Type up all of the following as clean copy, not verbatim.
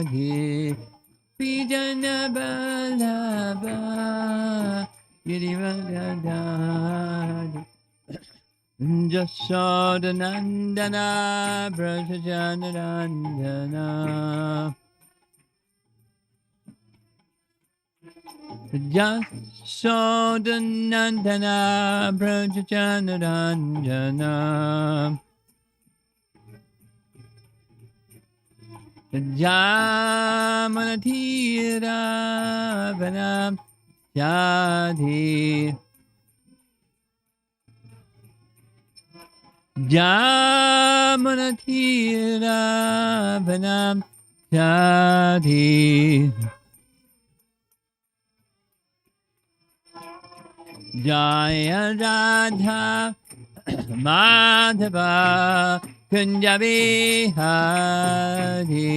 Radhe Pijana Balaba Girivardhari Jashodanandana Brajajanarandana Jashodanandana Brajajanarandana Jamanatira Vanam Jadhi Jamanatira Vanam Jadhi Jaya Radha Madhava Kunjabi Hari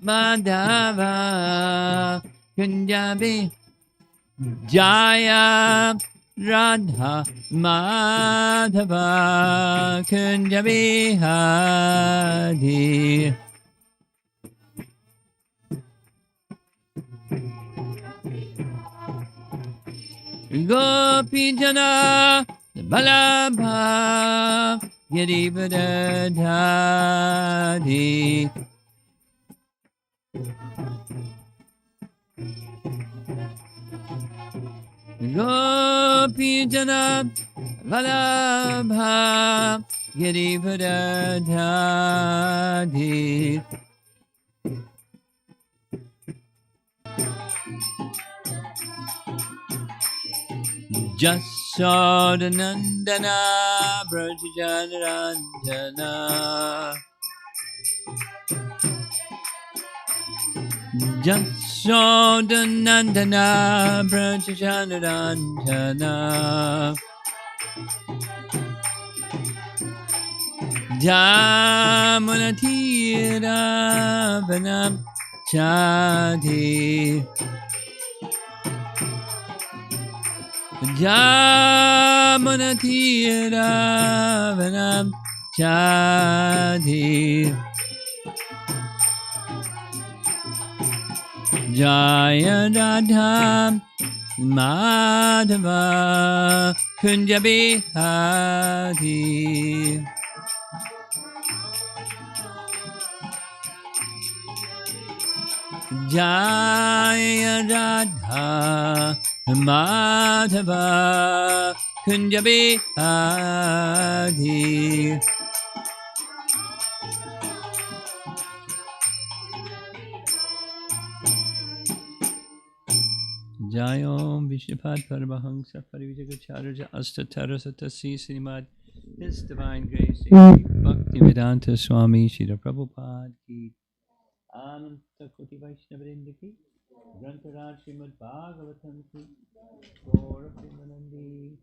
Madhava Kunjabi Jaya Radha Madhava Kunjabi Hari Gopi Jana Balabha Girivardhari Gopi Jana Balabha Girivardhari Jashodanandana Brajajanarandana Jashodanandana Brajajanarandana Jamunatira Vanam Chadi Jamunatira Vanam Chadi Jaya Radha Madhava Kunjabi Hari Jaya Radha Madhava Kunjabi Hari Jayom Vishnupad Paramahansa Parivijagacharya Astatarasatasi Srimad His Divine Grace Bhaktivedanta Swami Srila Prabhupada Ki Ananta Koti Vaishnavrinda Ki Grantaraj Srimad Bhagavatam Ki Gaura Premanandi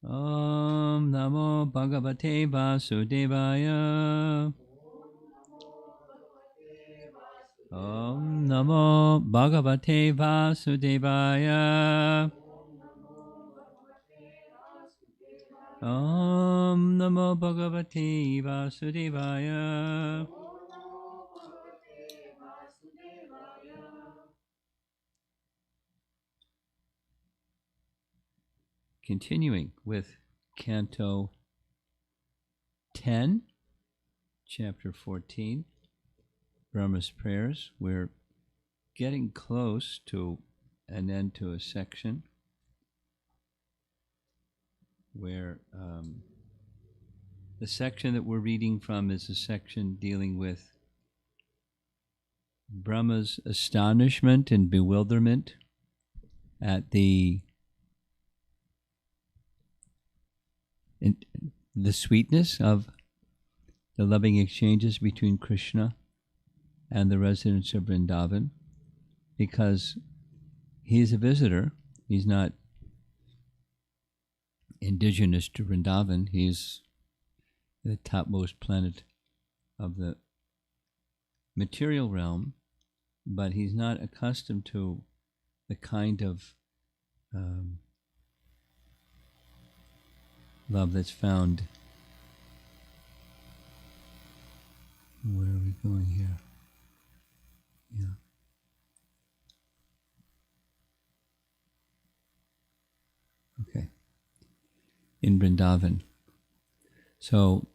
Om Namo Bhagavate Vasudevaya Om Namo Bhagavate Vasudevaya Om Namo Bhagavate Vasudevaya Continuing with Canto 10, Chapter 14, Brahma's Prayers. We're getting close to an end to a section where the section that we're reading from is a section dealing with Brahma's astonishment and bewilderment at the sweetness of the loving exchanges between Krishna and the residents of Vrindavan, because he's a visitor. He's not indigenous to Vrindavan. He's the topmost planet of the material realm, but he's not accustomed to the kind of love that's found. Where are we going here? Yeah. Okay. In Vrindavan. So,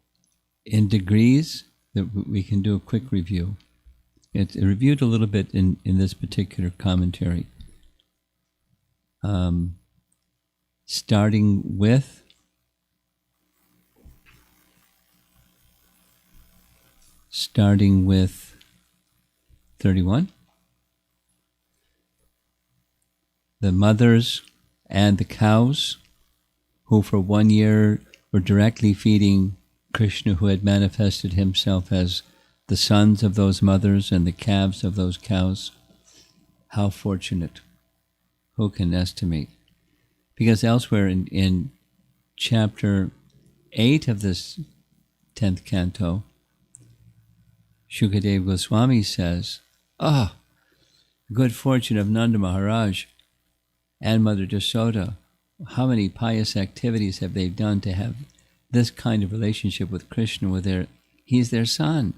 in degrees, that we can do a quick review. It's reviewed a little bit in this particular commentary. Starting with starting with 31, the mothers and the cows who for 1 year were directly feeding Krishna, who had manifested himself as the sons of those mothers and the calves of those cows. How fortunate. Who can estimate? Because elsewhere in chapter 8 of this 10th canto, Shukadeva Goswami says, good fortune of Nanda Maharaj and Mother Jasoda. How many pious activities have they done to have this kind of relationship with Krishna, he's their son.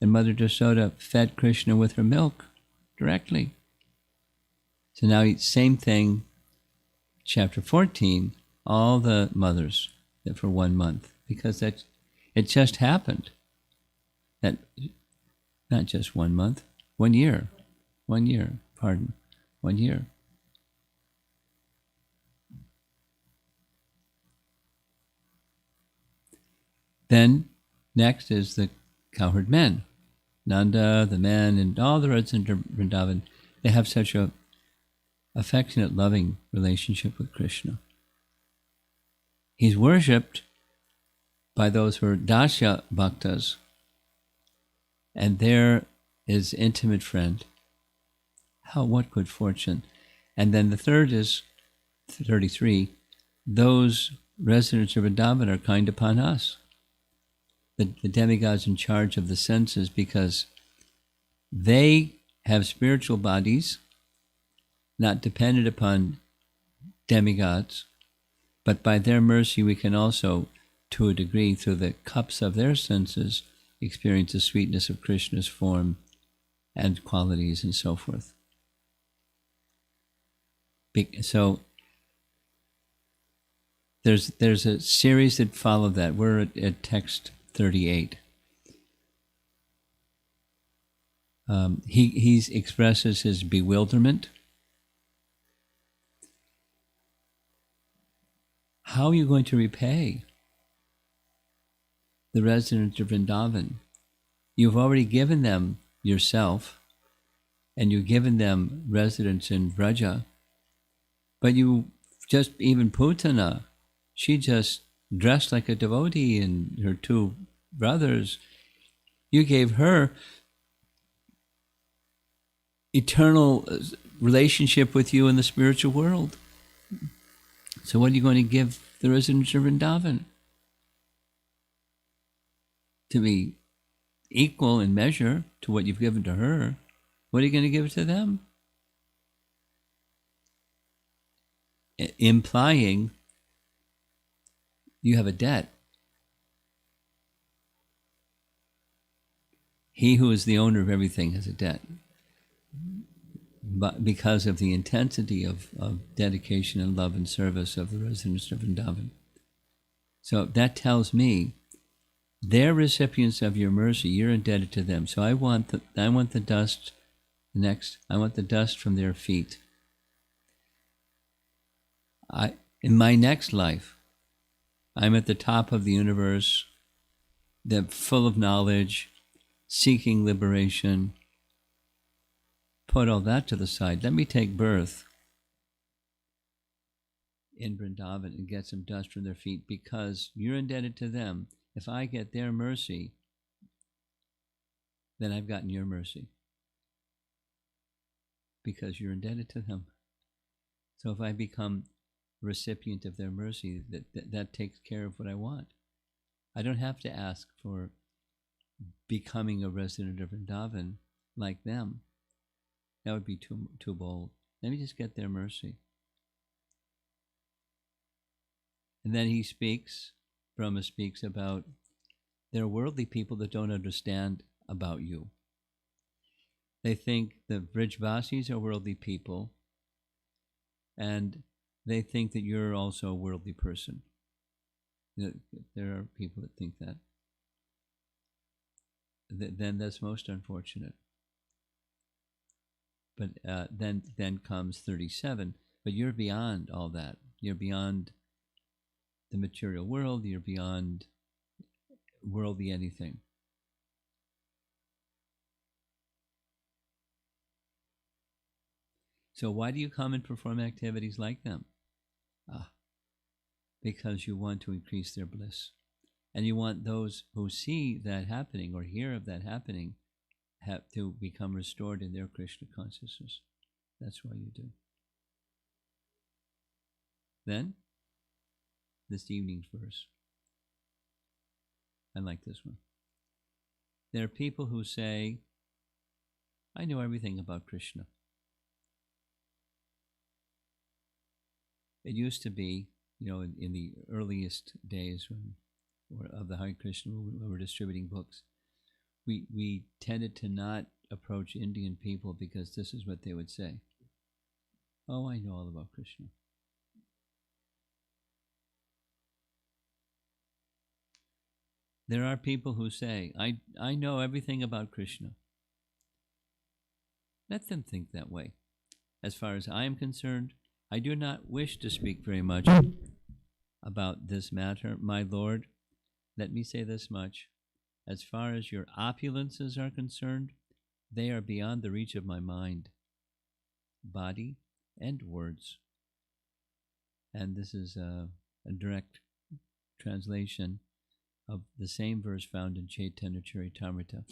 And Mother Jasoda fed Krishna with her milk directly. So now, same thing, chapter 14, all the mothers for 1 month, because it just happened. That not just 1 month, 1 year. 1 year, pardon, 1 year. Then, next is the cowherd men. Nanda, the men, and all the residents of Vrindavan, they have such a affectionate, loving relationship with Krishna. He's worshipped by those who are Dasya Bhaktas, and there is intimate friend. What good fortune. And then the third is 33, those residents of Vrindavan are kind upon us. The demigods in charge of the senses, because they have spiritual bodies, not dependent upon demigods, but by their mercy we can also, to a degree, through the cups of their senses, experience the sweetness of Krishna's form and qualities and so forth. So there's a series that follow that. We're at text 38. He expresses his bewilderment. How are you going to repay the residents of Vrindavan? You've already given them yourself, and you've given them residence in Vraja, but you just, even Putana, she just dressed like a devotee, and her 2 brothers, you gave her eternal relationship with you in the spiritual world. So what are you going to give the residents of Vrindavan? To be equal in measure to what you've given to her, what are you going to give to them? Implying you have a debt. He who is the owner of everything has a debt, but because of the intensity of dedication and love and service of the residents of Vrindavan. So that tells me they're recipients of your mercy. You're indebted to them. So I want the dust. Next, I want the dust from their feet. In my next life, I'm at the top of the universe. They're full of knowledge, seeking liberation. Put all that to the side. Let me take birth in Vrindavan and get some dust from their feet, because you're indebted to them. If I get their mercy, then I've gotten your mercy, because you're indebted to them. So if I become a recipient of their mercy, that takes care of what I want. I don't have to ask for becoming a resident of Vrindavan like them. That would be too bold. Let me just get their mercy. And then Brahma speaks about there are worldly people that don't understand about you. They think the Brijvasis are worldly people, and they think that you're also a worldly person. There are people that think that. Then that's most unfortunate. But then comes 37. But you're beyond all that. You're beyond the material world. You're beyond worldly anything. So why do you come and perform activities like them? Because you want to increase their bliss. And you want those who see that happening or hear of that happening have to become restored in their Krishna consciousness. That's why you do. Then, this evening's verse. I like this one. There are people who say, I know everything about Krishna. It used to be, in the earliest days of the Hare Krishna movement, when we were distributing books, we tended to not approach Indian people because this is what they would say. Oh, I know all about Krishna. There are people who say, I know everything about Krishna. Let them think that way. As far as I am concerned, I do not wish to speak very much about this matter. My Lord, let me say this much. As far as your opulences are concerned, they are beyond the reach of my mind, body, and words. And this is a direct translation of the same verse found in Chaitanya Charitamrita.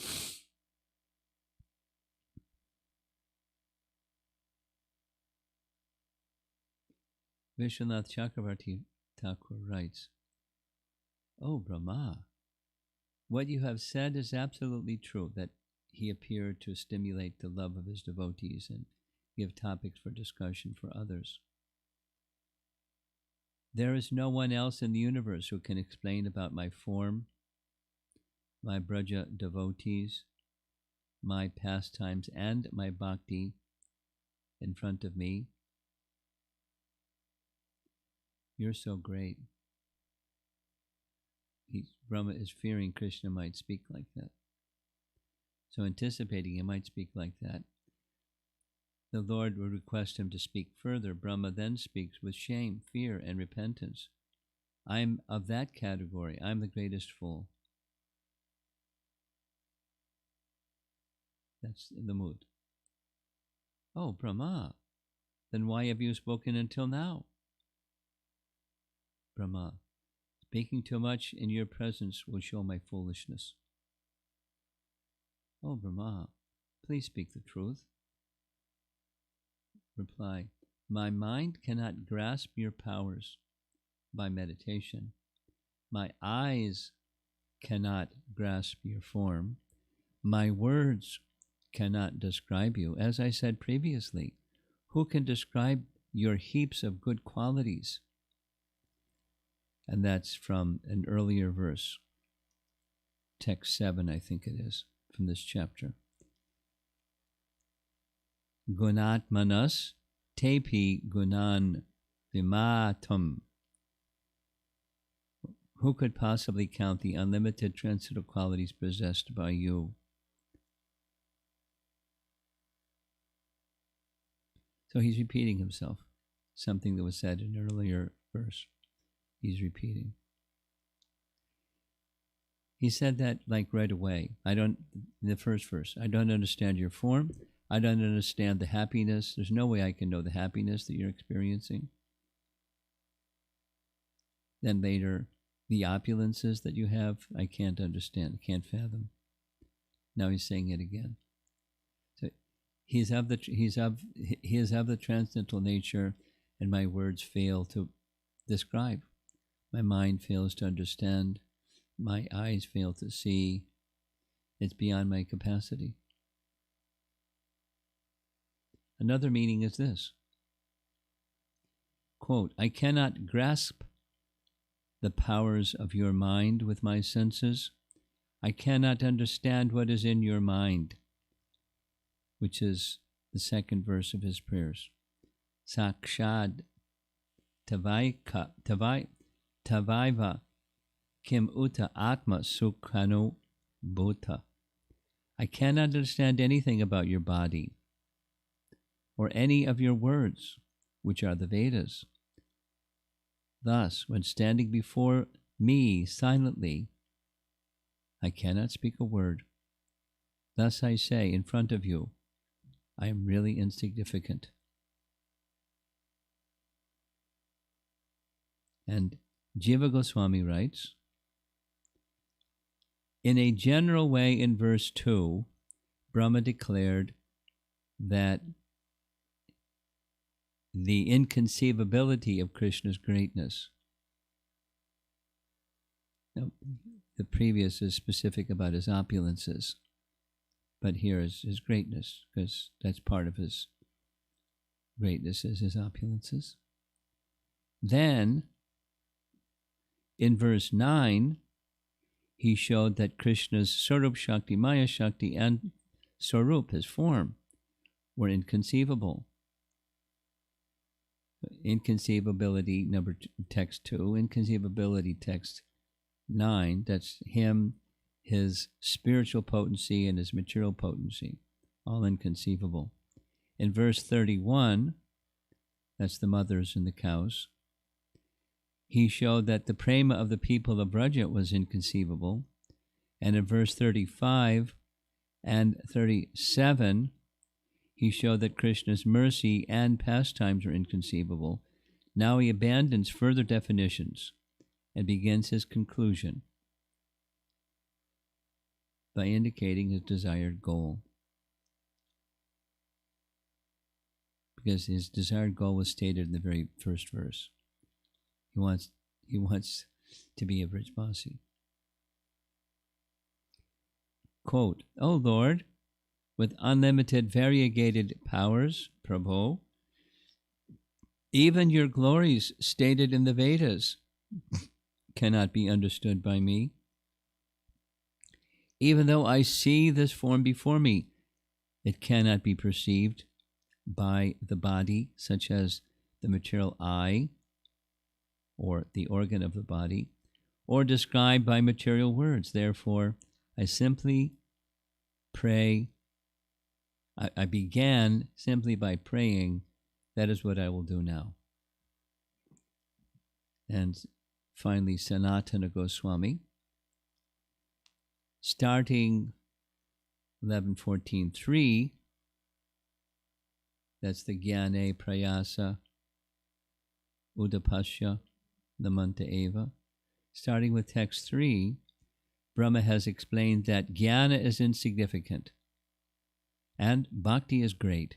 Vishwanath Chakravarti Thakur writes, "O Brahma, what you have said is absolutely true, that he appeared to stimulate the love of his devotees and give topics for discussion for others. There is no one else in the universe who can explain about my form, my Braja devotees, my pastimes, and my bhakti in front of me. You're so great." Brahma is fearing Krishna might speak like that. So anticipating he might speak like that, the Lord would request him to speak further. Brahma then speaks with shame, fear, and repentance. I'm of that category. I'm the greatest fool. That's in the mood. Oh, Brahma, then why have you spoken until now? Brahma, speaking too much in your presence will show my foolishness. Oh, Brahma, please speak the truth. Reply, my mind cannot grasp your powers by meditation. My eyes cannot grasp your form. My words cannot describe you. As I said previously, who can describe your heaps of good qualities? And that's from an earlier verse, text 7, I think it is, from this chapter. Gunatmanas tepi gunan vimatam. Who could possibly count the unlimited transcendental qualities possessed by you? So he's repeating himself, something that was said in an earlier verse. He's repeating. He said that like right away. In the first verse, I don't understand your form. I don't understand the happiness. There's no way I can know the happiness that you're experiencing. Then later, the opulences that you have, I can't understand, can't fathom. Now he's saying it again. So he is of the transcendental nature, and my words fail to describe. My mind fails to understand. My eyes fail to see. It's beyond my capacity. Another meaning is this. Quote, I cannot grasp the powers of your mind with my senses. I cannot understand what is in your mind, which is the second verse of his prayers. Sakshad tavaiva kim uta atma sukhano bhuta. I cannot understand anything about your body or any of your words, which are the Vedas. Thus, when standing before me silently, I cannot speak a word. Thus I say in front of you, I am really insignificant. And Jiva Goswami writes, in a general way in verse 2, Brahma declared that the inconceivability of Krishna's greatness. Now, the previous is specific about his opulences, but here is his greatness, because that's part of his greatness, is his opulences. Then, in verse 9, he showed that Krishna's Swarup Shakti, Maya Shakti, and Swarup, his form, were inconceivable. Inconceivability, text 2, inconceivability, text 9, that's him, his spiritual potency, and his material potency, all inconceivable. In verse 31, that's the mothers and the cows, he showed that the prema of the people of Vraja was inconceivable. And in verse 35 and 37, he showed that Krishna's mercy and pastimes are inconceivable. Now he abandons further definitions and begins his conclusion by indicating his desired goal. Because his desired goal was stated in the very first verse. He wants to be a Vrajvasi. Quote, O Lord, with unlimited variegated powers, Prabhu, even your glories stated in the Vedas cannot be understood by me. Even though I see this form before me, it cannot be perceived by the body, such as the material eye, or the organ of the body, or described by material words. Therefore, I simply pray. I began simply by praying. That is what I will do now. And finally, Sanatana Goswami, starting 11.14.3, that's the Jnane Prayasa Udapasya Namanta Eva. Starting with text 3, Brahma has explained that jnana is insignificant and bhakti is great.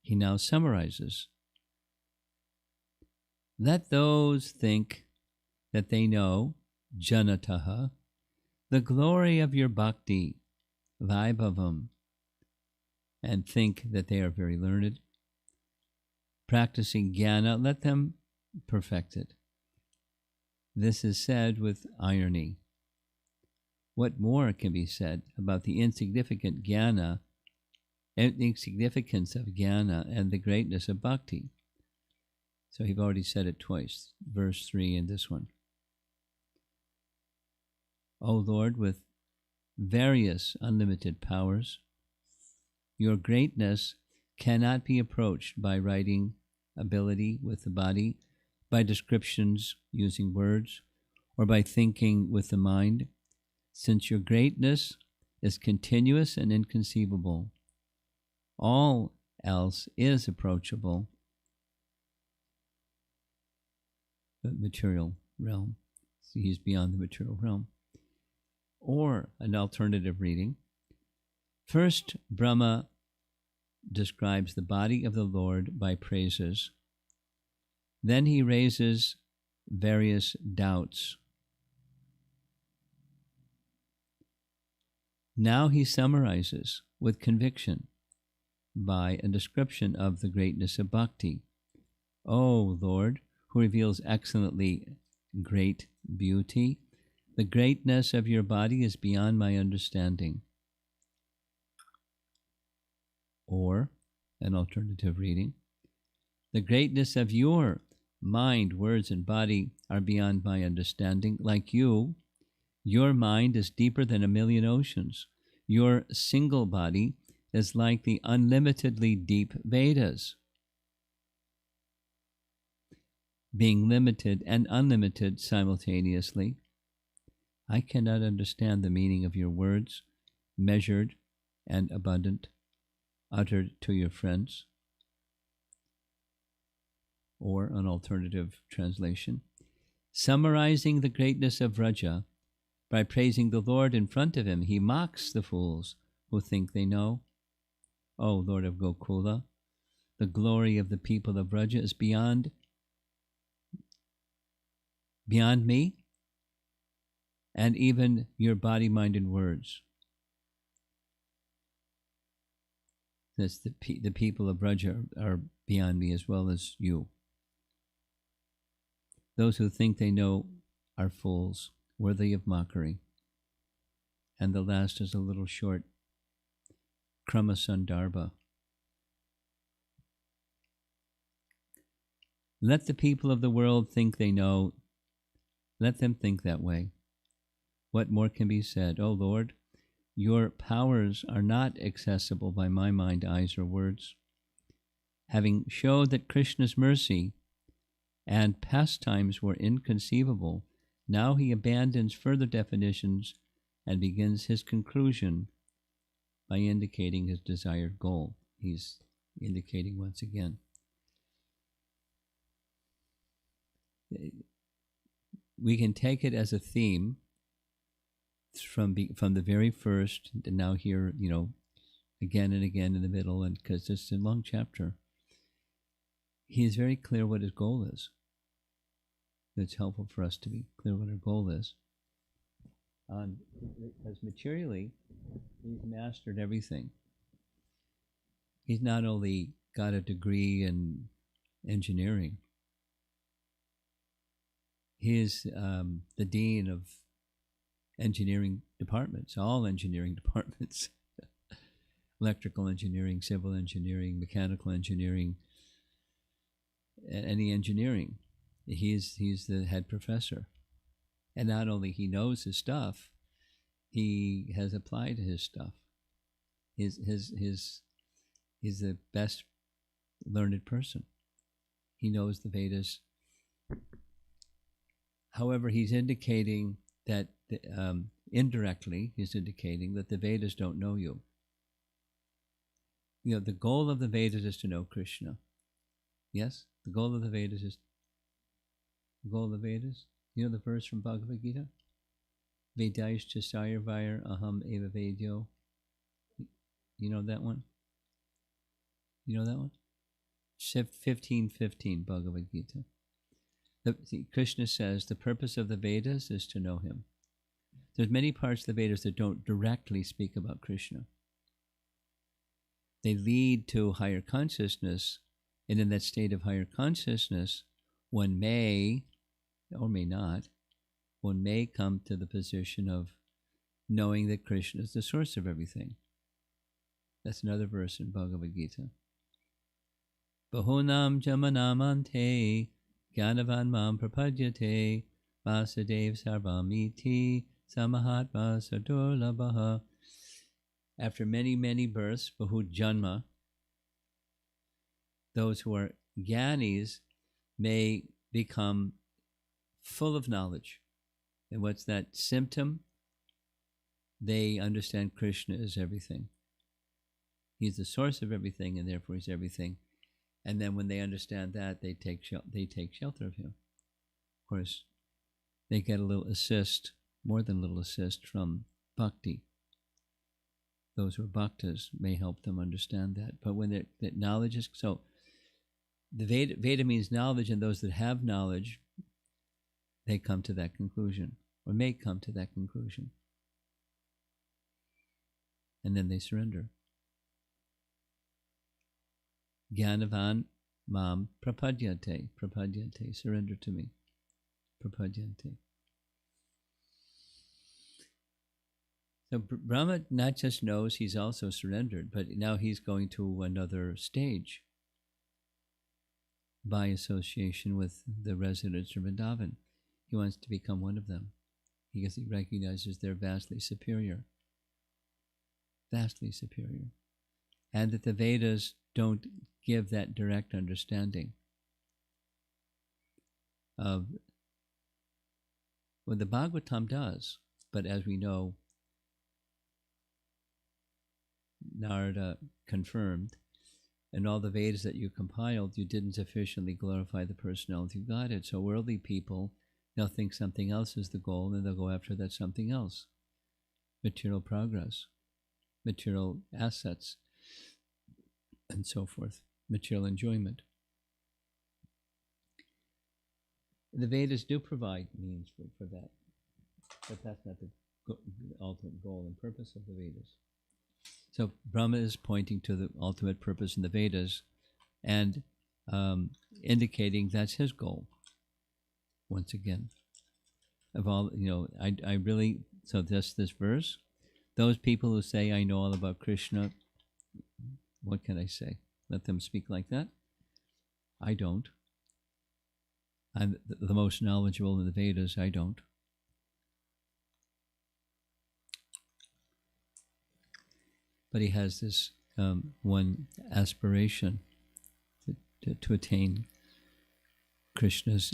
He now summarizes. Let those think that they know, janataha, the glory of your bhakti, vaibhavam, and think that they are very learned. Practicing jnana, let them perfect it. This is said with irony. What more can be said about the insignificance of jnana and the greatness of bhakti? So you've already said it twice, verse 3 and this one. O Lord, with various unlimited powers, your greatness cannot be approached by writing ability with the body, by descriptions using words, or by thinking with the mind, since your greatness is continuous and inconceivable. All else is approachable, the material realm. So he's beyond the material realm. Or an alternative reading. First, Brahma describes the body of the Lord by praises. Then he raises various doubts. Now he summarizes with conviction by a description of the greatness of bhakti. O Lord, who reveals excellently great beauty. The greatness of your body is beyond my understanding. Or, an alternative reading, the greatness of your mind, words, and body are beyond my understanding. Like you, your mind is deeper than a million oceans. Your single body is like the unlimitedly deep Vedas. Being limited and unlimited simultaneously, I cannot understand the meaning of your words, measured and abundant, uttered to your friends. Or an alternative translation, summarizing the greatness of Vraja by praising the Lord in front of him, he mocks the fools who think they know. O Lord of Gokula, the glory of the people of Vraja is beyond me and even your body, mind, and words. That's the people of Vraja are beyond me as well as you. Those who think they know are fools, worthy of mockery. And the last is a little short Krama Sandarbha. Let the people of the world think they know. Let them think that way. What more can be said? O Lord, your powers are not accessible by my mind, eyes, or words. Having showed that Krishna's mercy and pastimes were inconceivable, now he abandons further definitions and begins his conclusion by indicating his desired goal. He's indicating once again. We can take it as a theme from the very first, and now here, again and again in the middle, and because it's a long chapter. He is very clear what his goal is. It's helpful for us to be clear what our goal is. Because materially, he's mastered everything. He's not only got a degree in engineering, he is the dean of engineering departments, all engineering departments. Electrical engineering, civil engineering, mechanical engineering, any engineering. He's the head professor. And not only he knows his stuff, he has applied his stuff. He's the best learned person. He knows the Vedas. However, he's indicating that indirectly, he's indicating that the Vedas don't know you. The goal of the Vedas is to know Krishna. Yes? The goal of the Vedas is the goal of the Vedas. You know the verse from Bhagavad Gita? Vedaish chasayar vayar aham eva vedyo. You know that one? You know that one? 15:15 Bhagavad Gita. Krishna says the purpose of the Vedas is to know him. There's many parts of the Vedas that don't directly speak about Krishna. They lead to higher consciousness, and in that state of higher consciousness, one may, or may not, one may come to the position of knowing that Krishna is the source of everything. That's another verse in Bhagavad Gita. Bahunam jamanamante Gyanavan mam prapadyate Vasudev sarvamiti samahatma sadurlabhaha. After many, many births, bahut janma, those who are jnanis may become full of knowledge. And what's that symptom? They understand Krishna is everything. He's the source of everything, and therefore he's everything. And then when they understand that, they take shelter of him. Of course, they get a little assist, more than a little assist, from bhakti. Those who are bhaktas may help them understand that. But when that knowledge is... So, the Veda means knowledge, and those that have knowledge, they come to that conclusion, or may come to that conclusion. And then they surrender. Gyanavan Mam prapadyante. Prapadyante. Surrender to me. Prapadyante. So Brahma not just knows, he's also surrendered, but now he's going to another stage by association with the residents of Vrindavan. He wants to become one of them because he recognizes they're vastly superior, and that the Vedas don't give that direct understanding of well, the Bhagavatam does, but as we know, Narada confirmed, and all the Vedas that you compiled, you didn't sufficiently glorify the personality of Godhead. So worldly people, they'll think something else is the goal, and they'll go after that something else. Material progress, material assets, and so forth, material enjoyment. The Vedas do provide means for that, but that's not the ultimate goal and purpose of the Vedas. So Brahma is pointing to the ultimate purpose in the Vedas and indicating that's his goal. Once again, of all, I really, so this verse, those people who say, I know all about Krishna, what can I say? Let them speak like that? I don't. I'm the most knowledgeable in the Vedas. I don't. But he has this one aspiration to attain Krishna's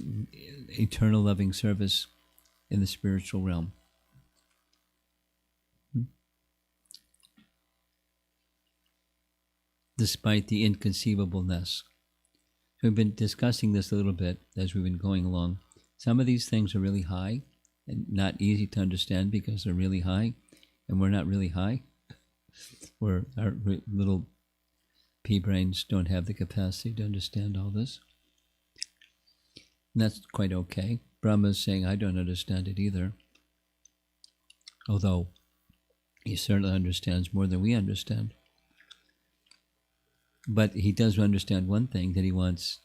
eternal loving service in the spiritual realm. Despite the inconceivableness. We've been discussing this a little bit as we've been going along. Some of these things are really high and not easy to understand because they're really high, and we're not really high. Our little pea brains don't have the capacity to understand all this. And that's quite okay. Brahma is saying, I don't understand it either. Although he certainly understands more than we understand. But he does understand one thing, that he wants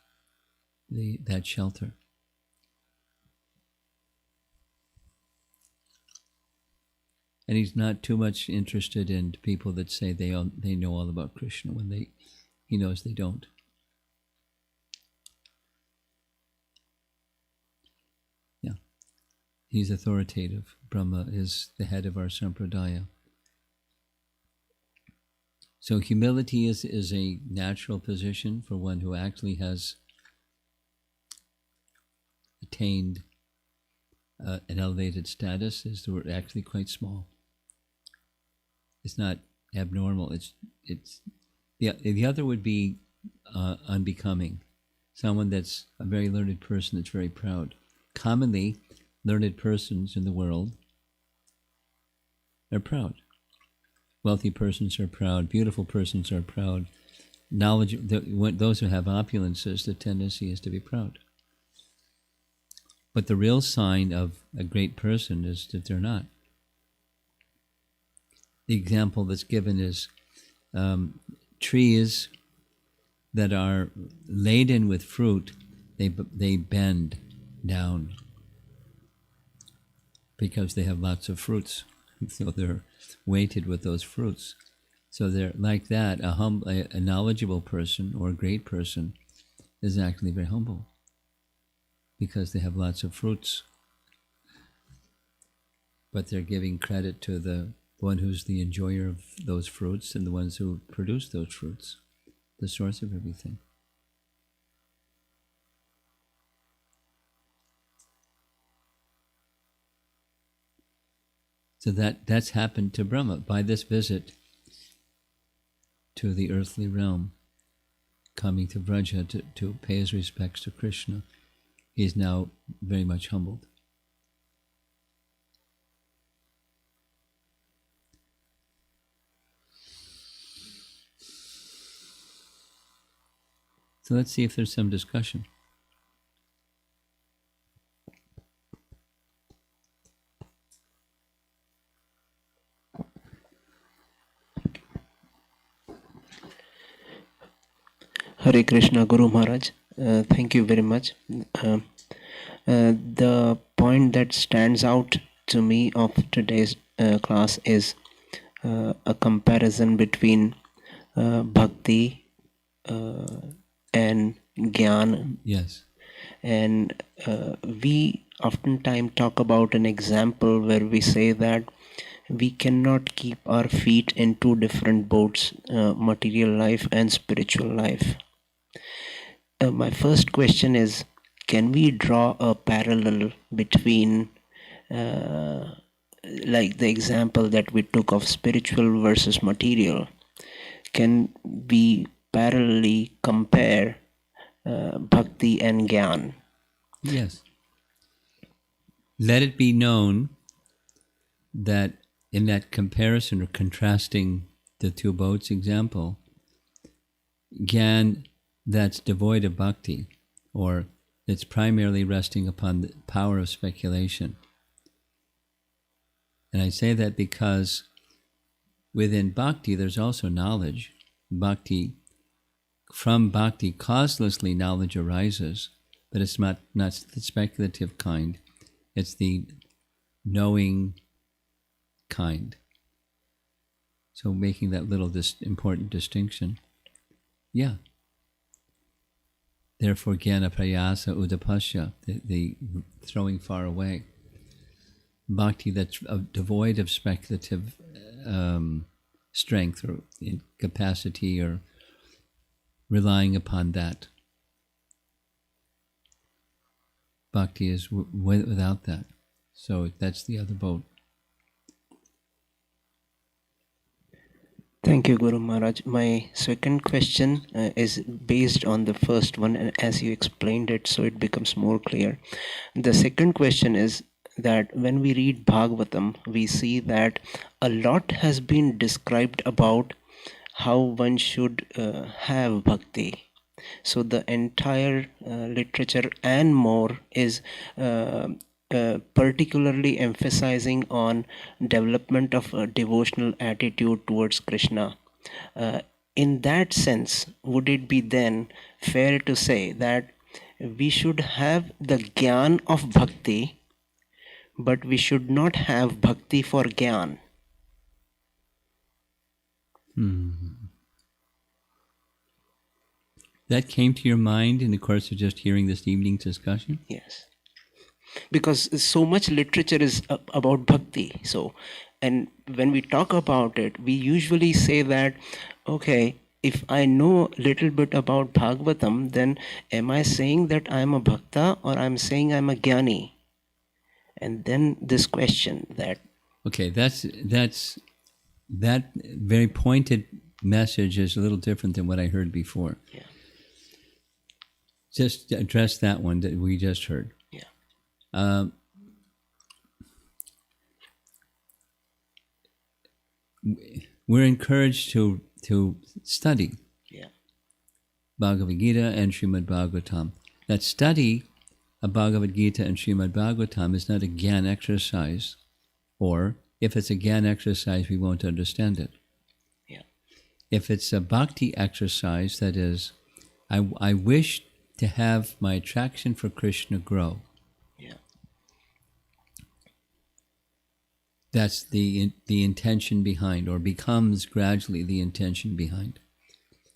that shelter. And he's not too much interested in people that say they know all about Krishna when he knows they don't. Yeah. He's authoritative. Brahma is the head of our sampradaya. So humility is a natural position for one who actually has attained an elevated status. Is actually quite small. It's not abnormal. It's the other would be unbecoming. Someone that's a very learned person that's very proud. Commonly, learned persons in the world are proud. Wealthy persons are proud. Beautiful persons are proud. Those who have opulences, the tendency is to be proud. But the real sign of a great person is that they're not. The example that's given is trees that are laden with fruit, they bend down because they have lots of fruits. So they're weighted with those fruits. So they're like that. A knowledgeable person or a great person is actually very humble because they have lots of fruits. But they're giving credit to the one who's the enjoyer of those fruits and the ones who produce those fruits, the source of everything. So that's happened to Brahma by this visit to the earthly realm, coming to Vraja to pay his respects to Krishna. He is now very much humbled. So let's see if there's some discussion. Hare Krishna Guru Maharaj. Thank you very much. The point that stands out to me of today's class is a comparison between bhakti and gyan. Yes. And we oftentimes talk about an example where we say that we cannot keep our feet in two different boats, material life and spiritual life. My first question is, can we draw a parallel between like the example that we took of spiritual versus material? Can we parallelly compare bhakti and gyan? Yes. Let it be known that in that comparison or contrasting the two boats example, gyan that's devoid of bhakti, or it's primarily resting upon the power of speculation. And I say that because within bhakti there's also knowledge. From bhakti, causelessly knowledge arises, but it's not the speculative kind. It's the knowing kind. So making that little important distinction. Yeah. Therefore, jnana prayasa udapasya, the throwing far away. Bhakti that's devoid of speculative strength or capacity or relying upon that. Bhakti is without that. So that's the other boat. Thank you, Guru Maharaj. My second question is based on the first one, and as you explained it, so it becomes more clear. The second question is that when we read Bhagavatam, we see that a lot has been described about how one should have bhakti. So the entire literature and more is particularly emphasizing on development of a devotional attitude towards Krishna. In that sense, would it be then fair to say that we should have the gyan of bhakti, but we should not have bhakti for gyan? That came to your mind in the course of just hearing this evening's discussion? Yes. Because so much literature is about bhakti. So, and when we talk about it, we usually say that, okay, if I know a little bit about Bhagavatam, then am I saying that I'm a bhakta or I'm saying I'm a jnani? And then this question that... Okay, that very pointed message is a little different than what I heard before. Yeah. Just address that one that we just heard. Yeah. We're encouraged to study Bhagavad Gita and Srimad Bhagavatam. That study of Bhagavad Gita and Srimad Bhagavatam is not a Gyan exercise, or if it's a Gyan exercise, we won't understand it. Yeah. If it's a Bhakti exercise, that is, I wish to have my attraction for Krishna grow. Yeah. That's the intention behind, or becomes gradually the intention behind.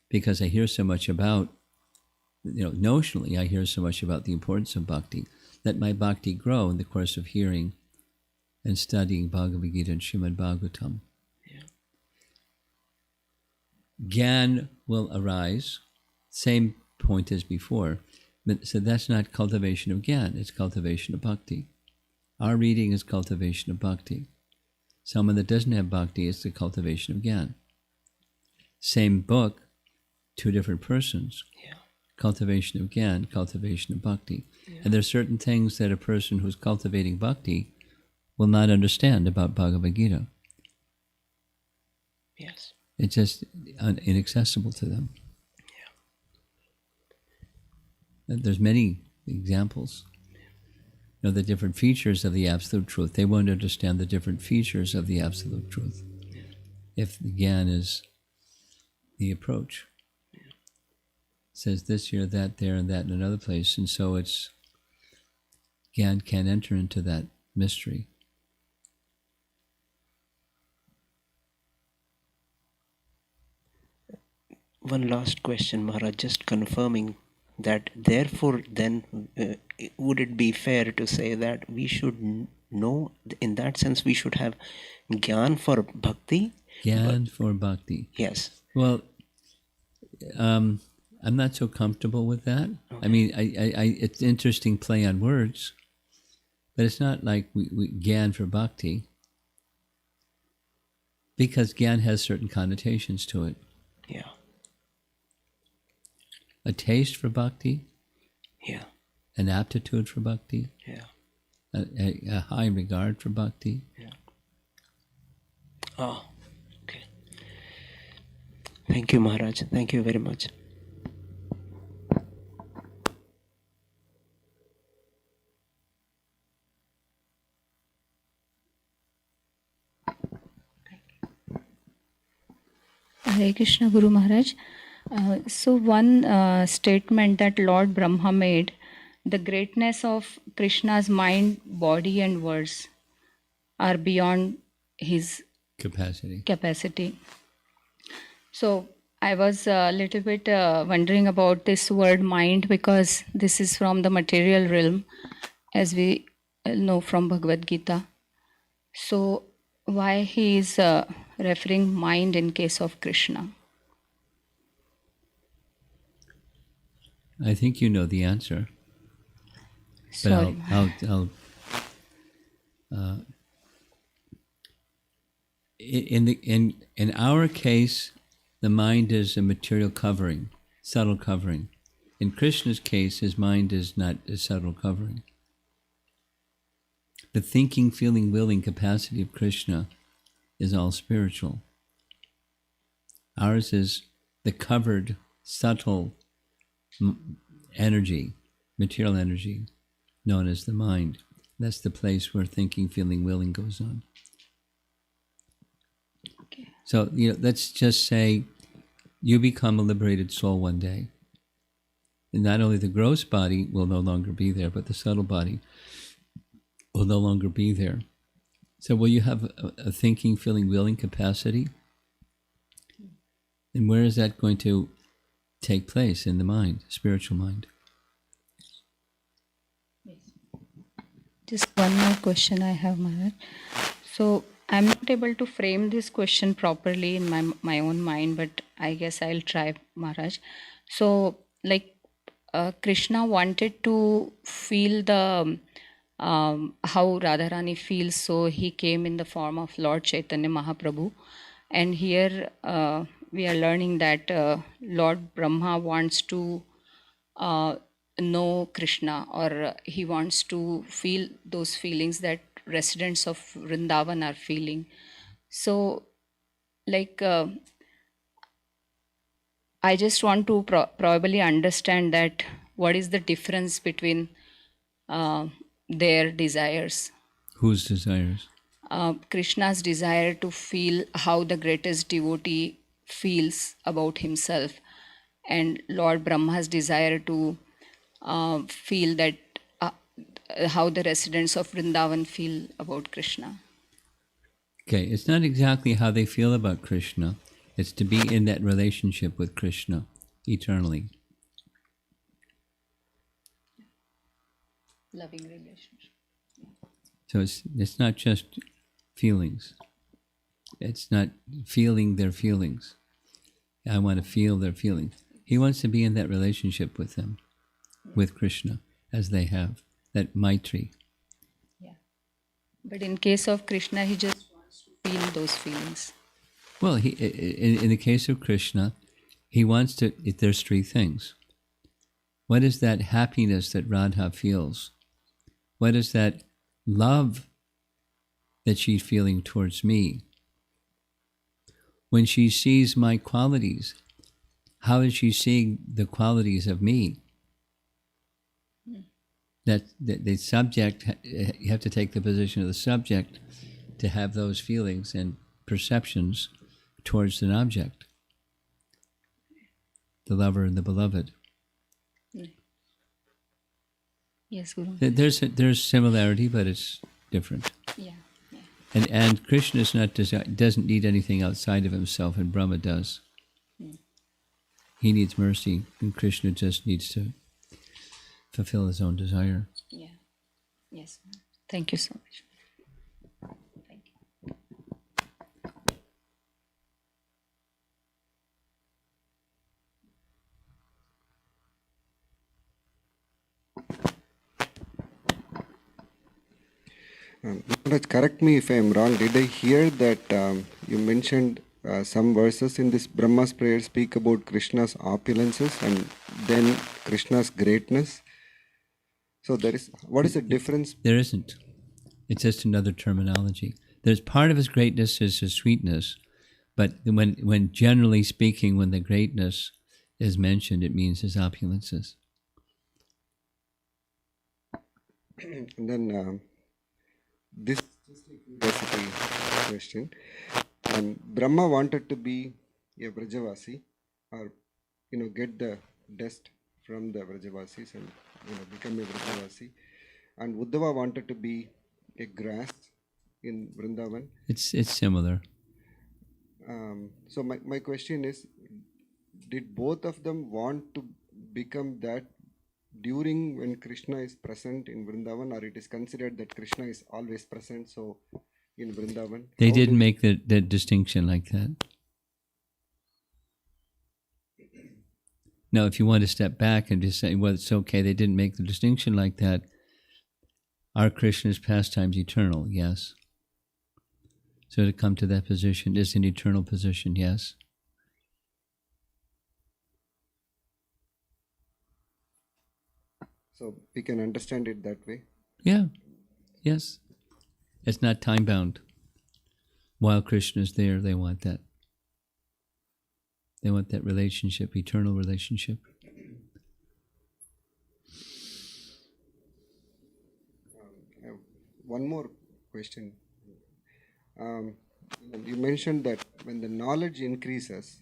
Because I hear so much about, notionally I hear so much about the importance of bhakti, let my bhakti grow in the course of hearing and studying Bhagavad Gita and Srimad Bhagavatam. Yeah. Gyan will arise, same point as before, but so that's not cultivation of Gyan, it's cultivation of bhakti. Our reading is cultivation of bhakti. Someone that doesn't have bhakti is the cultivation of Gyan. Same book, two different persons. Yeah. Cultivation of Gyan, cultivation of bhakti. Yeah. And there are certain things that a person who's cultivating bhakti will not understand about Bhagavad Gita. Yes. It's just inaccessible to them. Yeah. There's many examples. The different features of the Absolute Truth. They won't understand the different features of the Absolute Truth if the Gyan is the approach. says this here, that there, and that in another place, and so it's Gyan can't enter into that mystery. One last question, Maharaj, just confirming that therefore then would it be fair to say that we should know, in that sense we should have Gyan for Bhakti? Gyan for bhakti. Yes. Well, I'm not so comfortable with that. Okay. I mean, I it's interesting play on words, but it's not like we Gyan for bhakti, because Gyan has certain connotations to it. Yeah. A taste for bhakti. Yeah. An aptitude for bhakti. Yeah. A high regard for bhakti. Yeah. Oh, okay. Thank you, Maharaj. Thank you very much. Hare Krishna, Guru Maharaj. So one statement that Lord Brahma made, the greatness of Krishna's mind, body and words are beyond his capacity. So I was a little bit wondering about this word mind, because this is from the material realm, as we know from Bhagavad Gita. So why he is referring mind in case of Krishna? I think you know the answer. Sorry. But in our case, the mind is a material covering, subtle covering. In Krishna's case, his mind is not a subtle covering. The thinking, feeling, willing capacity of Krishna is all spiritual. Ours is the covered, subtle energy, material energy, known as the mind. That's the place where thinking, feeling, willing goes on. Okay. So, let's just say you become a liberated soul one day. And not only the gross body will no longer be there, but the subtle body will no longer be there. So will you have a thinking, feeling, willing capacity? And where is that going to take place? In the mind, spiritual mind. Just one more question I have, Maharaj. So I'm not able to frame this question properly in my own mind, but I guess I'll try, Maharaj. So Krishna wanted to feel the how Radharani feels, so he came in the form of Lord Chaitanya Mahaprabhu. And here we are learning that Lord Brahma wants to know Krishna, or he wants to feel those feelings that residents of Vrindavan are feeling. So I just want to probably understand that what is the difference between their desires. Whose desires? Krishna's desire to feel how the greatest devotee feels about himself, and Lord Brahma's desire to feel that how the residents of Vrindavan feel about Krishna. Okay, it's not exactly how they feel about Krishna. It's to be in that relationship with Krishna eternally. Loving relationship. So it's not just feelings. It's not feeling their feelings. I want to feel their feelings. He wants to be in that relationship with them, with Krishna, as they have, that Maitri. Yeah. But in case of Krishna, he just wants to feel those feelings. Well, in the case of Krishna, he wants to, there's three things. What is that happiness that Radha feels? What is that love that she's feeling towards me? When she sees my qualities, how is she seeing the qualities of me? That the subject, you have to take the position of the subject to have those feelings and perceptions towards an object, the lover and the beloved. Yes, Guru. There's similarity, but it's different. Yeah. And Krishna is not doesn't need anything outside of himself, and Brahma does. He needs mercy, and Krishna just needs to fulfill his own desire. Yeah. Yes. Thank you so much. Thank you. Maharaj, correct me if I am wrong. Did I hear that you mentioned some verses in this Brahma's prayer speak about Krishna's opulences and then Krishna's greatness? So what is the difference? There isn't. It's just another terminology. There's part of his greatness is his sweetness, but when generally speaking, when the greatness is mentioned, it means his opulences. And then this is a curiosity question. Brahma wanted to be a Vrajavasi, or get the dust from the Vrajavasis and become a Vrajavasi. And Uddhava wanted to be a grass in Vrindavan. It's similar. So my question is, did both of them want to become that during when Krishna is present in Vrindavan, or it is considered that Krishna is always present, so in Vrindavan? They didn't make the distinction like that. Now, if you want to step back and just say, well, it's okay, they didn't make the distinction like that. Are Krishna's pastimes eternal? Yes. So to come to that position is an eternal position, yes. So we can understand it that way? Yeah, yes. It's not time-bound. While Krishna is there, they want that. They want that relationship, eternal relationship. I have one more question. You mentioned that when the knowledge increases,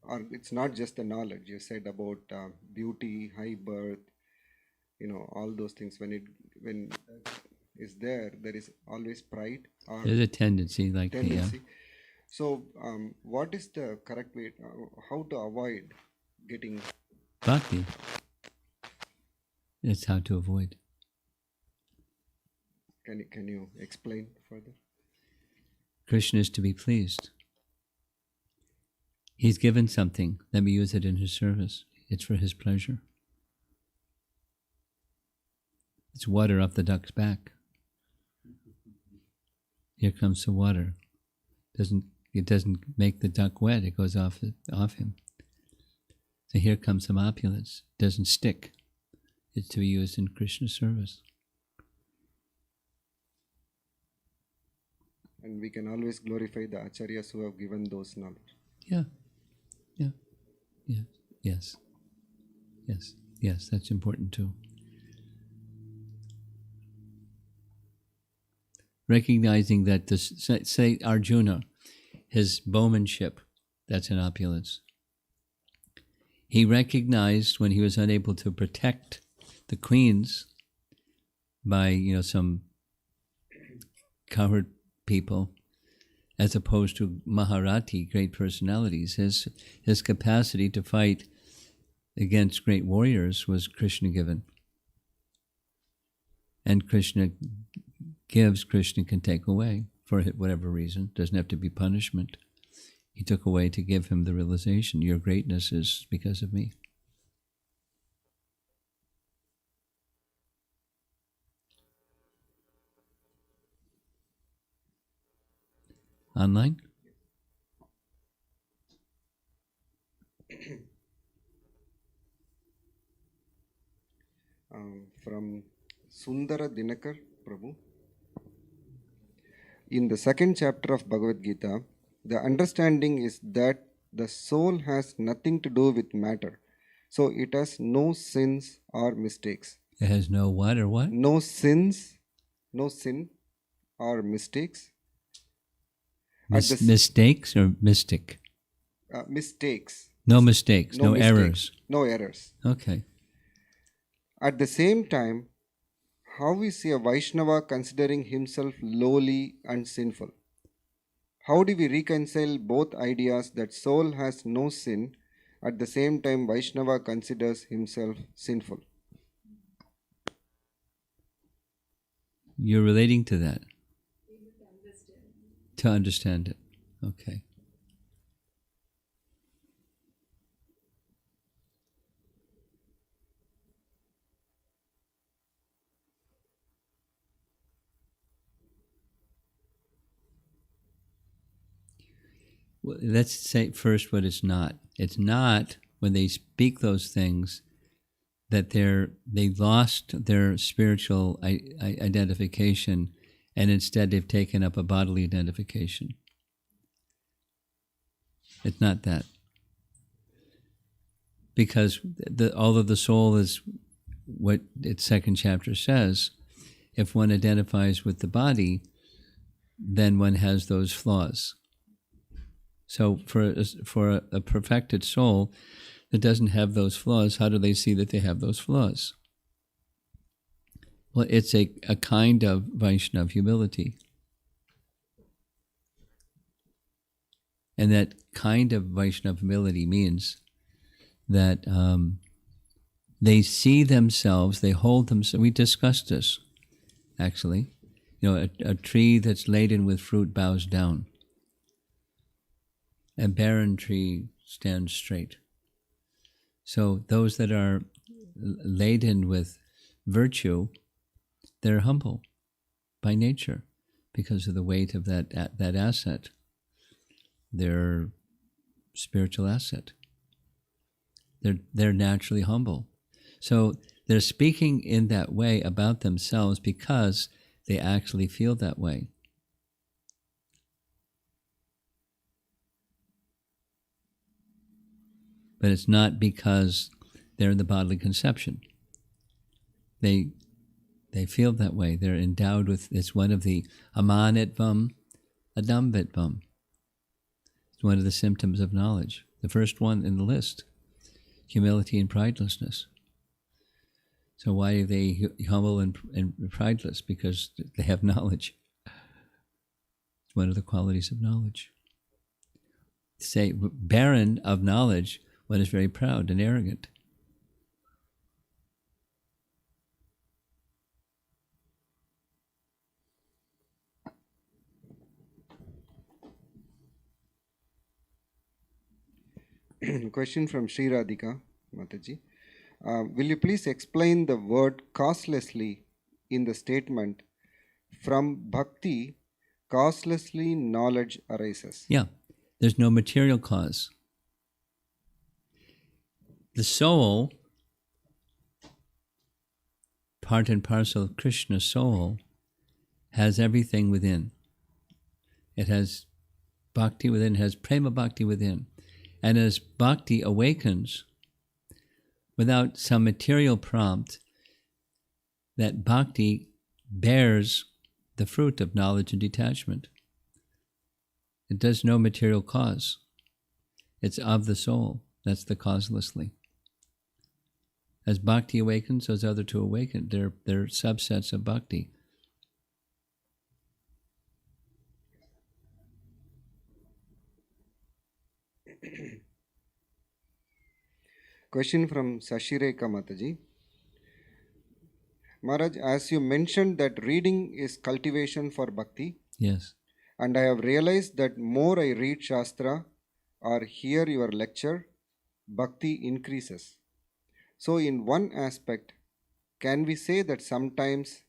or it's not just the knowledge. You said about beauty, high birth, all those things. When is there is always pride or There's a tendency like that, yeah. So, what is the correct way? How to avoid getting Bhakti. That's how to avoid. Can you explain further? Krishna is to be pleased. He's given something. Let me use it in his service. It's for his pleasure. It's water off the duck's back. Here comes the water. It doesn't make the duck wet. It goes off him. So here comes some opulence. It doesn't stick. It's to be used in Krishna's service. And we can always glorify the acharyas who have given those knowledge. Yeah. Yes, that's important too. Recognizing that say Arjuna, his bowmanship, that's an opulence. He recognized when he was unable to protect the queens by, some cowherd people, as opposed to Maharati, great personalities. His capacity to fight against great warriors was Krishna given. And Krishna gives, Krishna can take away for whatever reason. Doesn't have to be punishment. He took away to give him the realization, your greatness is because of me. Online? From Sundara Dinakar Prabhu. In the second chapter of Bhagavad Gita, the understanding is that the soul has nothing to do with matter. So it has no sins or mistakes. It has no what or what? No sin or mistakes. Mistakes or mystic? Mistakes. No mistakes, no errors. No errors. Okay. At the same time, how is a Vaishnava considering himself lowly and sinful? How do we reconcile both ideas that soul has no sin, at the same time Vaishnava considers himself sinful? You're relating to that. To understand it. Okay. Well, let's say first what it's not. It's not when they speak those things that they lost their spiritual identification, and instead they've taken up a bodily identification. It's not that. Because although the soul is what its second chapter says, if one identifies with the body, then one has those flaws. So for a perfected soul that doesn't have those flaws, how do they see that they have those flaws? Well, it's a kind of Vaishnava humility. And that kind of Vaishnava humility means that they see themselves, they hold themselves. We discussed this, actually. You know, a tree that's laden with fruit bows down. A barren tree stands straight. So those that are laden with virtue, they're humble by nature because of the weight of that asset, their spiritual asset. They're naturally humble. So they're speaking in that way about themselves because they actually feel that way. But it's not because they're in the bodily conception. They feel that way. They're endowed with, it's one of the amanitvam, adambitvam. It's one of the symptoms of knowledge. The first one in the list, humility and pridelessness. So why are they humble and prideless? Because they have knowledge. It's one of the qualities of knowledge. Say, barren of knowledge, one is very proud and arrogant. Question from Sri Radhika Mataji. Will you please explain the word causelessly in the statement, from bhakti, causelessly knowledge arises? Yeah, there's no material cause. The soul, part and parcel of Krishna's soul, has everything within. It has bhakti within, it has prema bhakti within. And as bhakti awakens, without some material prompt, that bhakti bears the fruit of knowledge and detachment. It does no material cause. It's of the soul. That's the causelessly. As bhakti awakens, those other two awaken. They're subsets of bhakti. Question from Sashireka Mataji. Maharaj, as you mentioned that reading is cultivation for bhakti, Yes. and I have realized that more I read Shastra or hear your lecture, bhakti increases. So in one aspect, can we say that sometimes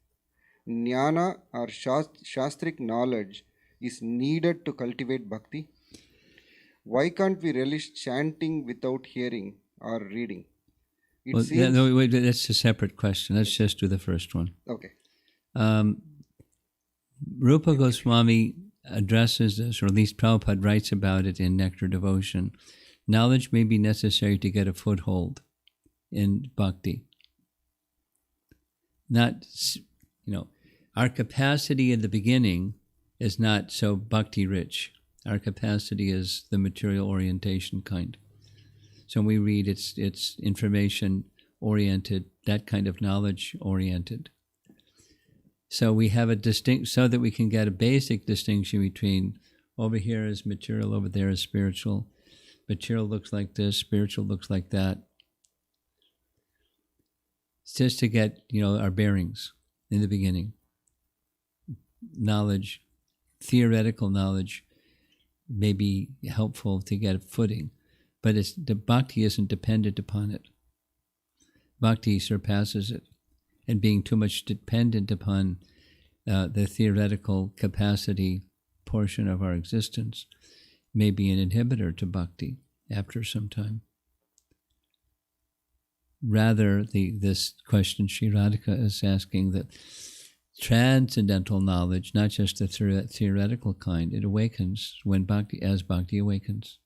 jnana or shastric knowledge is needed to cultivate bhakti? Why can't we relish chanting without hearing or reading? It seems... No, wait, that's a separate question. Let's just do the first one. Okay. Rupa Goswami addresses this, or at least Prabhupada writes about it in Nectar Devotion. Knowledge may be necessary to get a foothold in bhakti. Not, our capacity in the beginning is not so bhakti rich. Our capacity is the material orientation kind. So when we read, it's information oriented, that kind of knowledge oriented. So we have so that we can get a basic distinction between over here is material, over there is spiritual. Material looks like this, spiritual looks like that. It's just to get, our bearings in the beginning. Knowledge, theoretical knowledge may be helpful to get a footing, but the bhakti isn't dependent upon it. Bhakti surpasses it, and being too much dependent upon the theoretical capacity portion of our existence may be an inhibitor to bhakti after some time. Rather, this question Sri Radhika is asking, that transcendental knowledge, not just the theoretical kind, it awakens as bhakti awakens.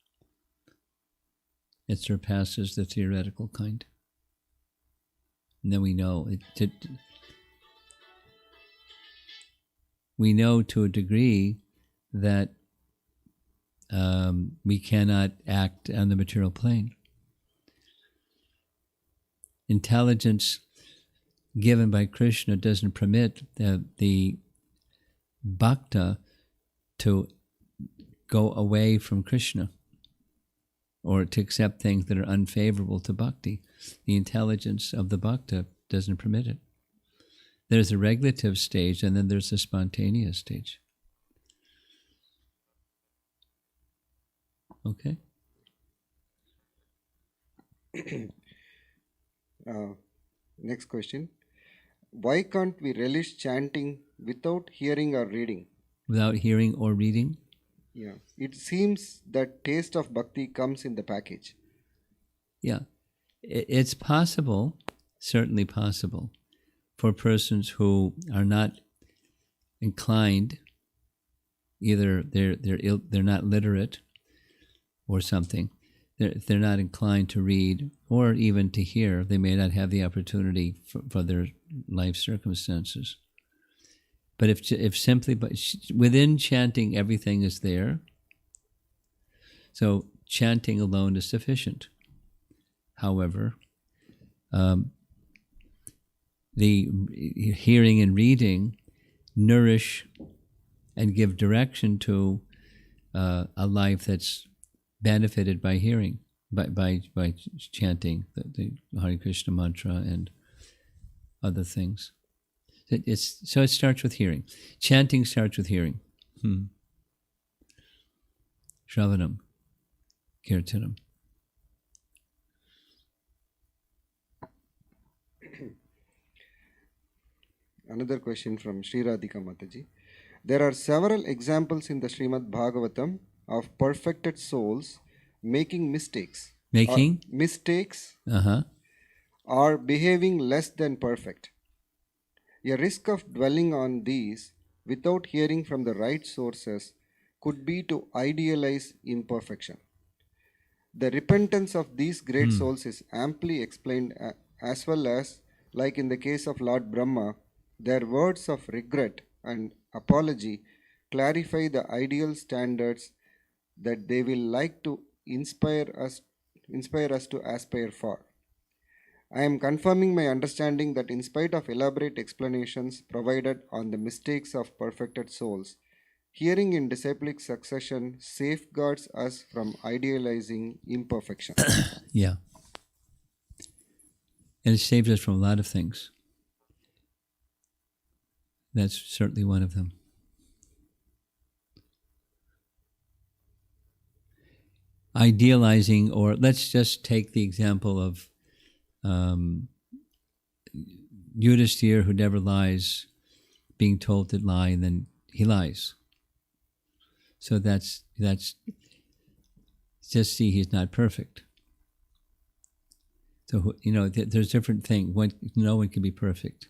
It surpasses the theoretical kind. And then we know we know to a degree that we cannot act on the material plane. Intelligence given by Krishna doesn't permit the bhakta to go away from Krishna or to accept things that are unfavorable to bhakti. The intelligence of the bhakta doesn't permit it. There's a regulative stage, and then there's a spontaneous stage. Okay? Next question. Why can't we relish chanting without hearing or reading? Without hearing or reading? Yeah. It seems that taste of bhakti comes in the package. Yeah. It's possible, certainly possible, for persons who are not inclined, either they're not literate or something, they're not inclined to read or even to hear. They may not have the opportunity for their life circumstances. But if simply within chanting everything is there, so chanting alone is sufficient. However, the hearing and reading nourish and give direction to a life that's benefited by hearing, by chanting the Hare Krishna mantra and other things. So it starts with hearing. Chanting starts with hearing. Shravanam, Kirtanam. Another question from Sri Radhika Mataji. There are several examples in the Srimad Bhagavatam of perfected souls making mistakes. Making? Mistakes Uh-huh. or behaving less than perfect. A risk of dwelling on these without hearing from the right sources could be to idealize imperfection. The repentance of these great souls is amply explained, as well as, like in the case of Lord Brahma, their words of regret and apology clarify the ideal standards that they will like to inspire us to aspire for. I am confirming my understanding that in spite of elaborate explanations provided on the mistakes of perfected souls, hearing in disciplic succession safeguards us from idealizing imperfection. Yeah. And it saves us from a lot of things. That's certainly one of them. Idealizing, or let's just take the example of Yudhishthira, who never lies, being told to lie, and then he lies. So that's just see he's not perfect. So there's different things. No one can be perfect.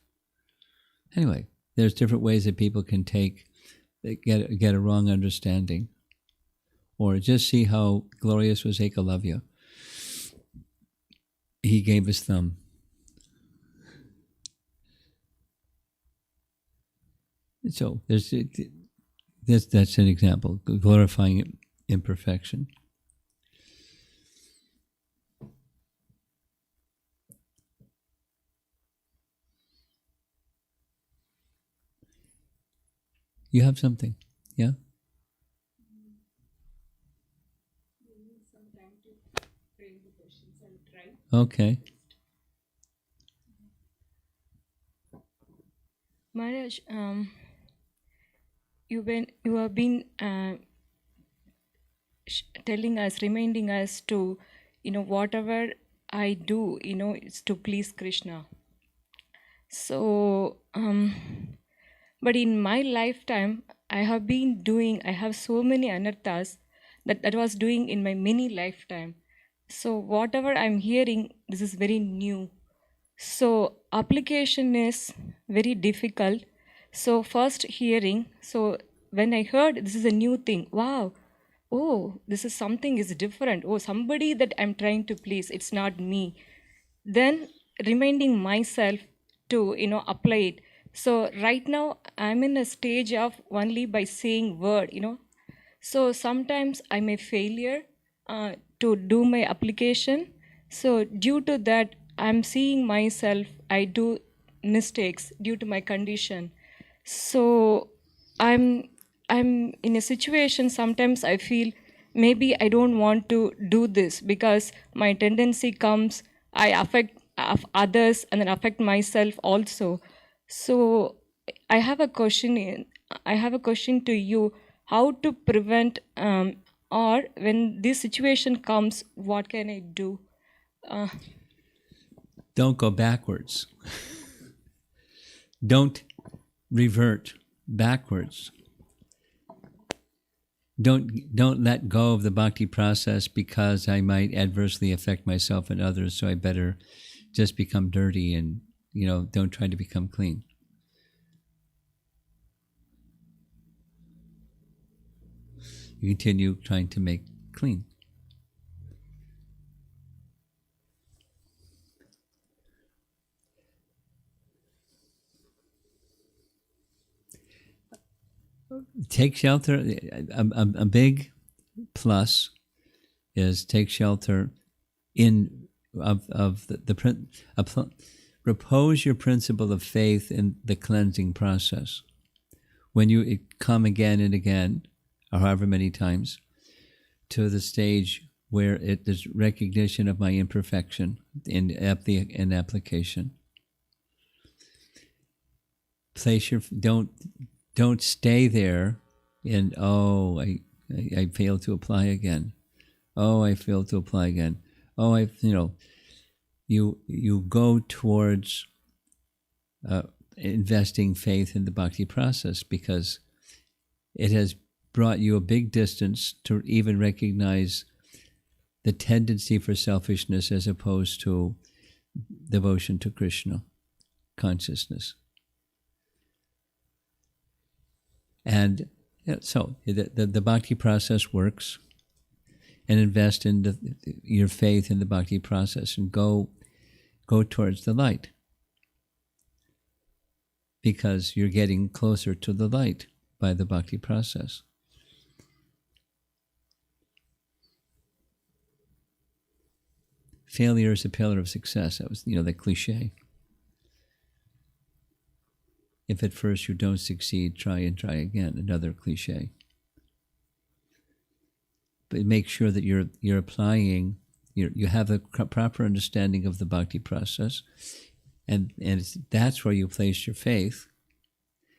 Anyway, there's different ways that people can get a wrong understanding, or just see how glorious was Ekalavya. He gave his thumb. So that's an example, glorifying imperfection. You have something, yeah? Okay. Maharaj, you have been telling us, reminding us to, whatever I do, is to please Krishna. So, but in my lifetime, I have so many anarthas that was doing in my many lifetime. So whatever I'm hearing, this is very new. So application is very difficult. So first hearing, so when I heard this is a new thing, wow, oh, this is something is different. Oh, somebody that I'm trying to please, it's not me. Then reminding myself to, apply it. So right now I'm in a stage of only by saying word, so sometimes I may failure to do my application. So due to that, I'm seeing myself, I do mistakes due to my condition. So I'm I'm in a situation sometimes I feel maybe I don't want to do this because my tendency comes, I affect others and then affect myself also. So I have a question I have a question to you, how to prevent or when this situation comes, what can I do? Don't go backwards. Don't revert backwards. Don't let go of the bhakti process because I might adversely affect myself and others, so I better just become dirty and, don't try to become clean. You continue trying to make clean. Take shelter. A big plus is take shelter repose your principle of faith in the cleansing process. When you come again and again, or however many times, to the stage where it is recognition of my imperfection in application. Place your don't stay there in I failed to apply again. Oh, I failed to apply again. Oh, you go towards investing faith in the bhakti process because it has brought you a big distance to even recognize the tendency for selfishness as opposed to devotion to Krishna consciousness. And so the bhakti process works, and invest in your faith in the bhakti process and go towards the light because you're getting closer to the light by the bhakti process. Failure is a pillar of success. That was, the cliche. If at first you don't succeed, try and try again. Another cliche. But make sure that you're applying. You have a proper understanding of the bhakti process, and that's where you place your faith.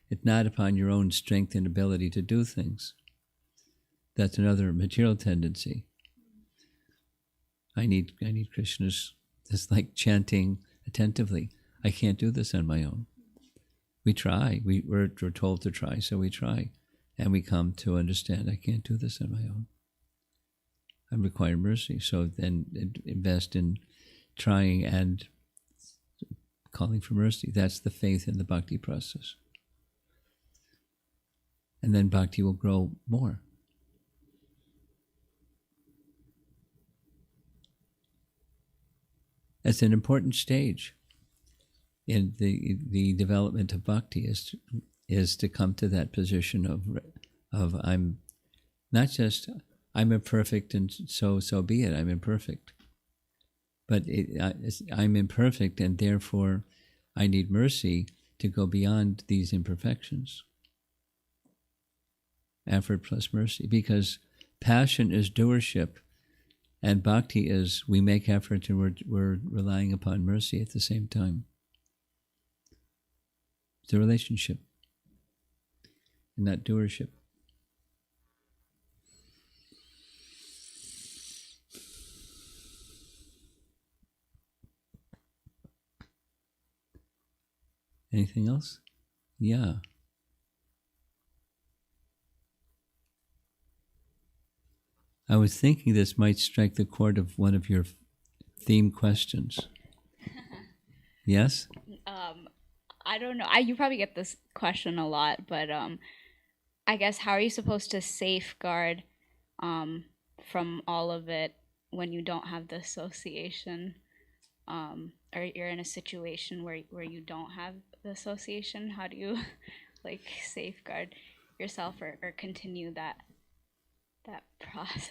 It's not upon your own strength and ability to do things. That's another material tendency. I need Krishna's, just like chanting attentively. I can't do this on my own. We try. We're told to try, so we try. And we come to understand I can't do this on my own. I require mercy. So then invest in trying and calling for mercy. That's the faith in the bhakti process. And then bhakti will grow more. That's an important stage in the development of bhakti is to come to that position of I'm not just I'm imperfect and so be it. I'm imperfect, but I'm imperfect and therefore I need mercy to go beyond these imperfections. effort plus mercy, because passion is doership, and bhakti is we make effort and we're relying upon mercy at the same time. It's a relationship, and not doership. Anything else? Yeah. I was thinking this might strike the chord of one of your theme questions. Yes? I don't know. You probably get this question a lot, but I guess how are you supposed to safeguard from all of it when you don't have the association, or you're in a situation where you don't have the association? How do you like safeguard yourself or continue that process?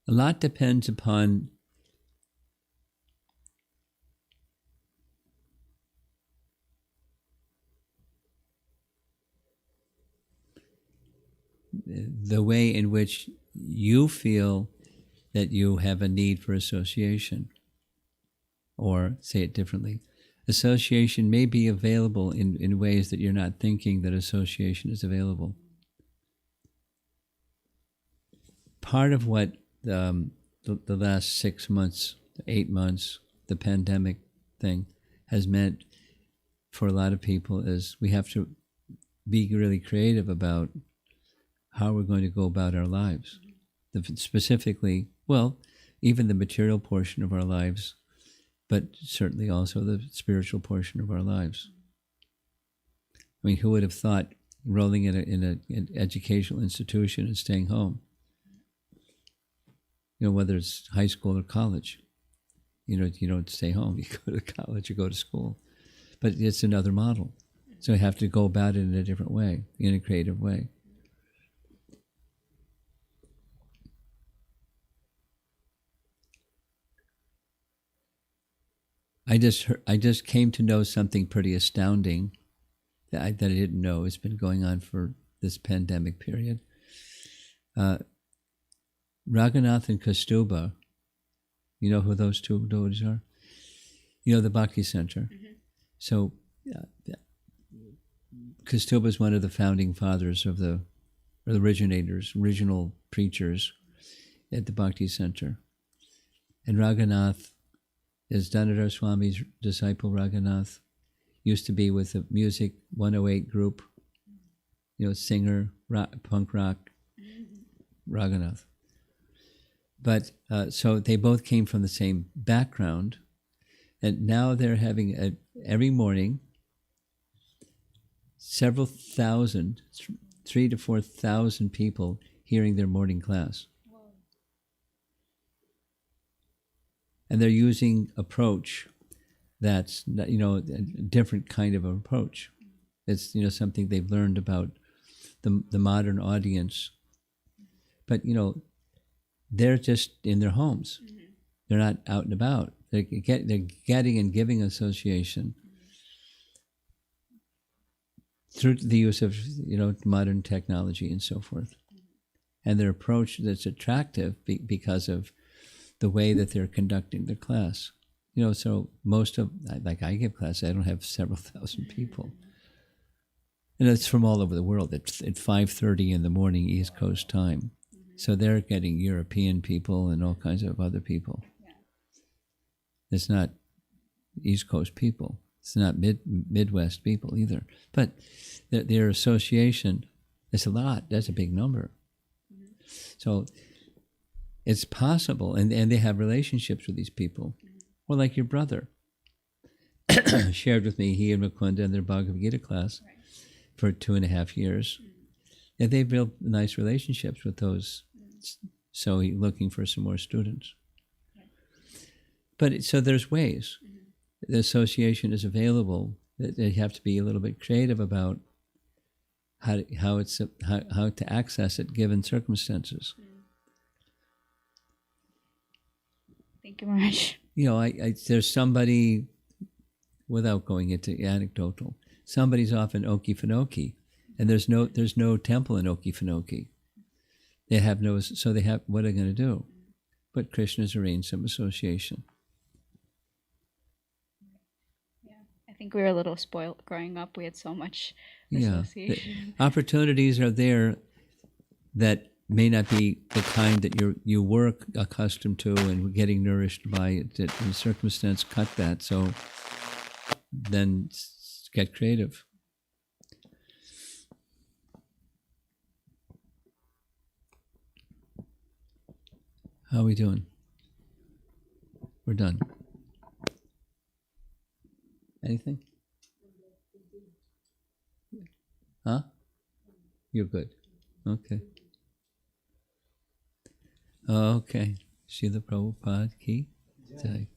A lot depends upon the way in which you feel that you have a need for association. Or say it differently, association may be available in ways that you're not thinking that association is available. Part of what the last 6 months, 8 months, the pandemic thing has meant for a lot of people is we have to be really creative about how we're going to go about our lives. Specifically, well, even the material portion of our lives, but certainly also the spiritual portion of our lives. I mean, who would have thought rolling in an educational institution and staying home? You know, whether it's high school or college, you don't stay home. You go to college, you go to school, but it's another model. So you have to go about it in a different way, in a creative way. I just came to know something pretty astounding that I didn't know. It's been going on for this pandemic period. Raghunath and Kaustubha, you know who those two devotees are? You know the Bhakti Center. Mm-hmm. So Kaustubha is one of the founding fathers of the originators, original preachers at the Bhakti Center. And Raghunath is Dhanadhar Swami's disciple. Raghunath used to be with the Music 108 group, singer, punk rock, Raghunath. But so they both came from the same background, and now they're having every morning several thousand, 3,000 to 4,000 people hearing their morning class. And they're using approach that's, a different kind of approach. It's, something they've learned about the modern audience. But, they're just in their homes. Mm-hmm. They're not out and about. They're getting and giving association through the use of, modern technology and so forth. Mm-hmm. And their approach that's attractive because of the way that they're conducting their class. So most of, like I give classes, I don't have several thousand people. And it's from all over the world. It's at 5:30 in the morning East Coast time. So they're getting European people and all kinds of other people. It's not East Coast people. It's not Midwest people either. But their association is a lot. That's a big number. Mm-hmm. So it's possible, and they have relationships with these people. Mm-hmm. Well, like your brother shared with me, he and Mukunda in their Bhagavad Gita class for 2.5 years. Mm-hmm. And they've built nice relationships with those. Mm-hmm. So he's looking for some more students. Right. But so there's ways. Mm-hmm. The association is available. They have to be a little bit creative about how to access it given circumstances. Mm-hmm. Thank you, Maharaj. There's somebody, without going into anecdotal, somebody's off in Okefenokee, and there's no temple in Okefenokee. They have no, so they have, what are they going to do? But Krishna's arranged some association. I think we were a little spoiled growing up. We had so much Yeah, association. opportunities are there that may not be the kind that you were accustomed to and getting nourished by it. That in circumstance cut that. So then get creative. How are we doing? We're done. Anything? Huh? You're good. Okay. Okay. Srila Prabhupada ki jai.